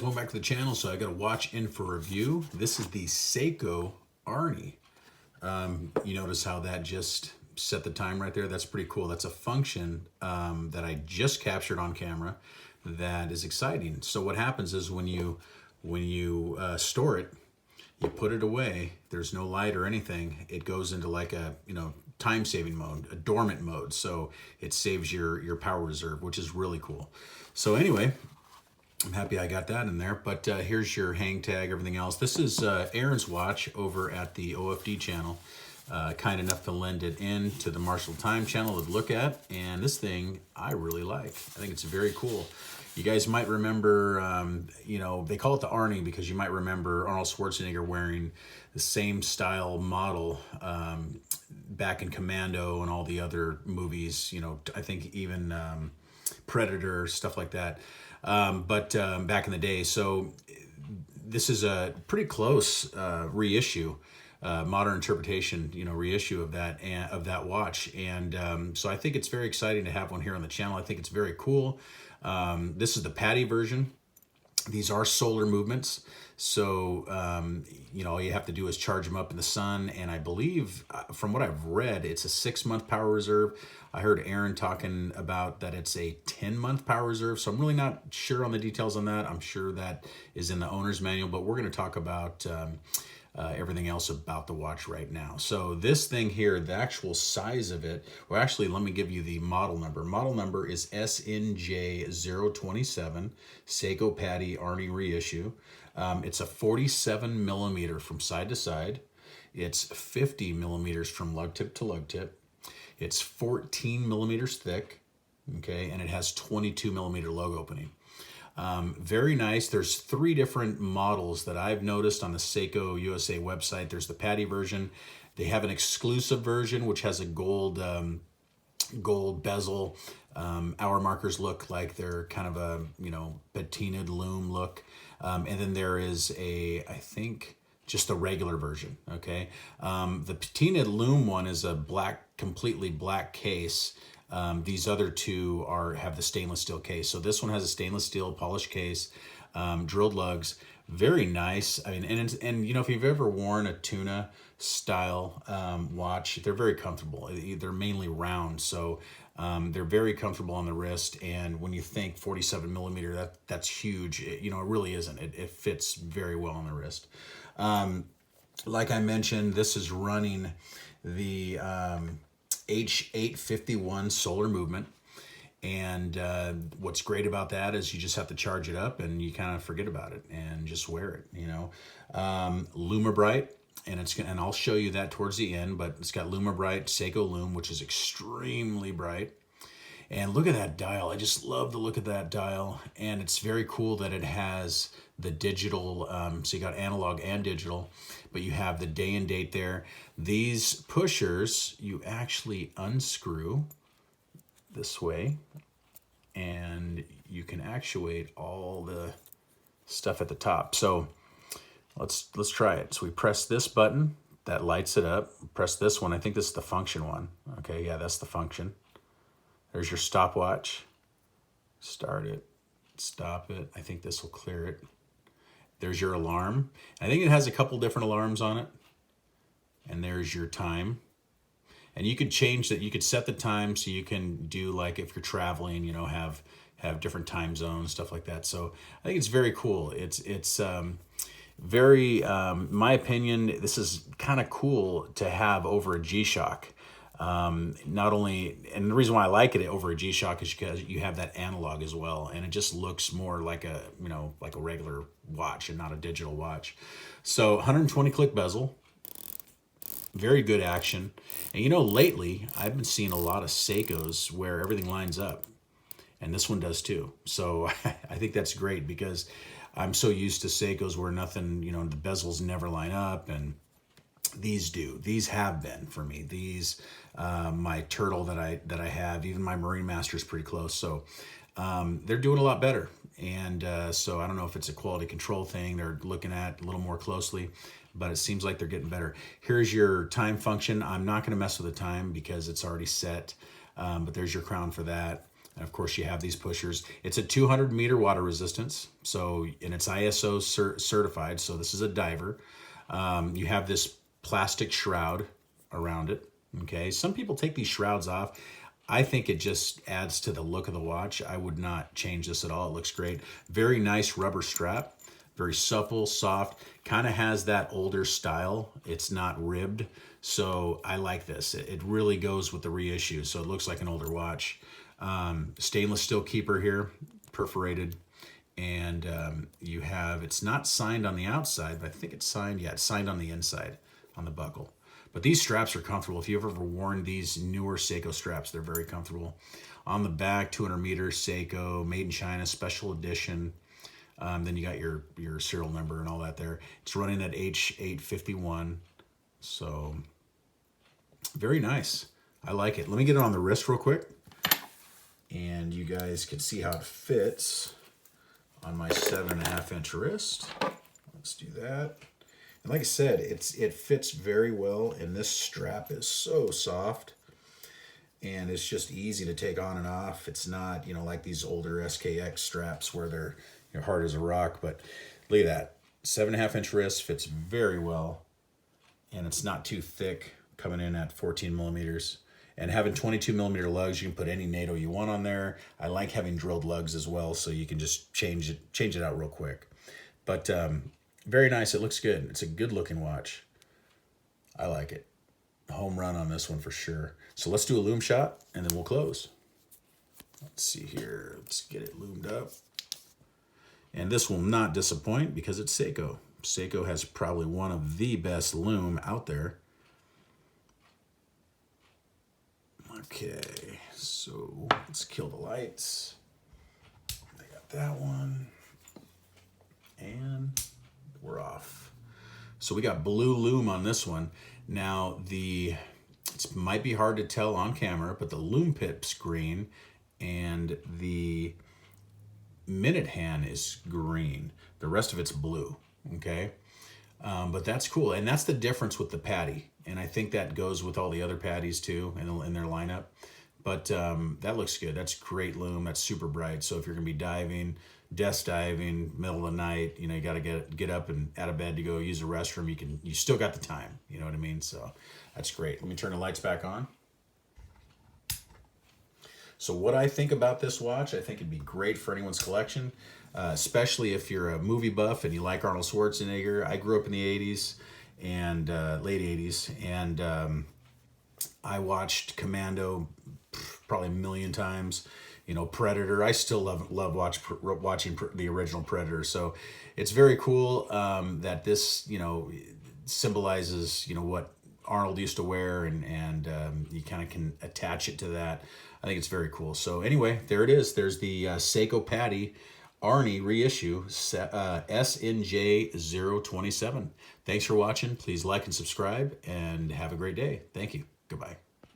Going back to the channel, so I got a watch in for review. This is the Seiko Arnie. You notice how that just set the time right there? That's pretty cool. That's a function that I just captured on camera that is exciting. So what happens is when you store it, you put it away, there's no light or anything, it goes into like a time saving mode, a dormant mode. So it saves your power reserve, which is really cool. So anyway, I'm happy I got that in there, but here's your hang tag, everything else. This is Aaron's watch over at the OFD channel, kind enough to lend it in to the Marshall Time channel to look at, and this thing I really like. I think it's very cool. You guys might remember, they call it the Arnie because you might remember Arnold Schwarzenegger wearing the same style model back in Commando and all the other movies, I think even Predator, stuff like that. But back in the day. So this is a pretty close reissue, modern interpretation, reissue of that watch. And so I think it's very exciting to have one here on the channel. I think it's very cool. This is the Padi version. These are solar movements. So, all you have to do is charge them up in the sun. And I believe, from what I've read, it's a 6-month power reserve. I heard Aaron talking about that it's a 10-month power reserve. So I'm really not sure on the details on that. I'm sure that is in the owner's manual, but we're going to talk about everything else about the watch right now. So this thing here, the actual size of it, well, actually, let me give you the model number. Model number is Snj027, Seiko Padi Arnie Reissue. It's a 47 millimeter from side to side. It's 50 millimeters from lug tip to lug tip. It's 14 millimeters thick, okay, and it has 22 millimeter lug opening. Very nice. There's 3 different models that I've noticed on the Seiko USA website. There's the Padi version. They have an exclusive version, which has a gold bezel. Hour markers look like they're kind of a, patinaed loom look. And then there is I think, just a regular version, okay? The patinaed loom one is a completely black case. These other 2 have the stainless steel case. So this one has a stainless steel polished case, drilled lugs, very nice. I mean, and if you've ever worn a tuna style watch, they're very comfortable. They're mainly round, so they're very comfortable on the wrist. And when you think 47 millimeter, that's huge. It really isn't. It fits very well on the wrist. Like I mentioned, this is running the H851 solar movement. And what's great about that is you just have to charge it up and you kind of forget about it and just wear it, Lumabright, and I'll show you that towards the end, but it's got Lumabright Seiko Lume, which is extremely bright. And look at that dial. I just love the look of that dial. And it's very cool that it has the digital, so you got analog and digital, but you have the day and date there. These pushers, you actually unscrew this way, and you can actuate all the stuff at the top. So let's try it. So we press this button, that lights it up. Press this one. I think this is the function one. Okay, yeah, that's the function. There's your stopwatch. Start it, stop it. I think this will clear it. There's your alarm. I think it has a couple different alarms on it. And there's your time. And you could change that. You could set the time so you can do, like, if you're traveling, have different time zones, stuff like that. So I think it's very cool. It's very, my opinion, this is kind of cool to have over a G-Shock. Not only, and the reason why I like it over a G-Shock is because you have that analog as well, and it just looks more like a, like a regular watch and not a digital watch. So 120 click bezel, very good action. And lately I've been seeing a lot of Seikos where everything lines up, and this one does too. So I think that's great because I'm so used to Seikos where nothing, the bezels never line up, and these do. These have been for me. These, my Turtle that I have, even my Marine Master is pretty close. So they're doing a lot better. And so I don't know if it's a quality control thing they're looking at a little more closely, but it seems like they're getting better. Here's your time function. I'm not going to mess with the time because it's already set, but there's your crown for that. And of course you have these pushers. It's a 200 meter water resistance. So, and it's ISO certified. So this is a diver. You have this plastic shroud around it. Okay. Some people take these shrouds off. I think it just adds to the look of the watch. I would not change this at all. It looks great. Very nice rubber strap. Very supple, soft, kind of has that older style. It's not ribbed, so I like this. It really goes with the reissue, so it looks like an older watch. Stainless steel keeper here, perforated, and you have, it's not signed on the outside, but I think it's signed, yeah, it's signed on the inside, on the buckle. But these straps are comfortable. If you've ever worn these newer Seiko straps, they're very comfortable. On the back, 200 meters, Seiko, made in China, special edition. Then you got your serial number and all that there. It's running at H851. So very nice. I like it. Let me get it on the wrist real quick. And you guys can see how it fits on my 7.5-inch wrist. Let's do that. And like I said, it fits very well. And this strap is so soft. And it's just easy to take on and off. It's not, you know, like these older SKX straps where they're hard as a rock, but look at that. 7.5-inch wrist fits very well, and it's not too thick, coming in at 14 millimeters. And having 22 millimeter lugs, you can put any NATO you want on there. I like having drilled lugs as well, so you can just change it out real quick. But very nice. It looks good. It's a good looking watch. I like it. Home run on this one for sure. So let's do a loom shot, and then we'll close. Let's see here. Let's get it loomed up. And this will not disappoint because it's Seiko. Seiko has probably one of the best loom out there. Okay, so let's kill the lights. I got that one. And we're off. So we got blue loom on this one. Now it might be hard to tell on camera, but the loom pit's green and the minute hand is green. The rest of it's blue, okay? But that's cool, and that's the difference with the Padi, and I think that goes with all the other Padis too in their lineup. But that looks good. That's great loom. That's super bright. So if you're gonna be diving, desk diving, middle of the night, you know, you gotta get up and out of bed to go use the restroom. You still got the time. You know what I mean? So that's great. Let me turn the lights back on. So what I think about this watch, I think it'd be great for anyone's collection, especially if you're a movie buff and you like Arnold Schwarzenegger. I grew up in the 80s and late 80s, and I watched Commando probably a million times. You know, Predator. I still love watching the original Predator. So it's very cool that this, you know, symbolizes, you know, what Arnold used to wear, and you kind of can attach it to that. I think it's very cool. So anyway, there it is. There's the Seiko Padi Arnie Reissue Snj027. Thanks for watching. Please like and subscribe, and have a great day. Thank you. Goodbye.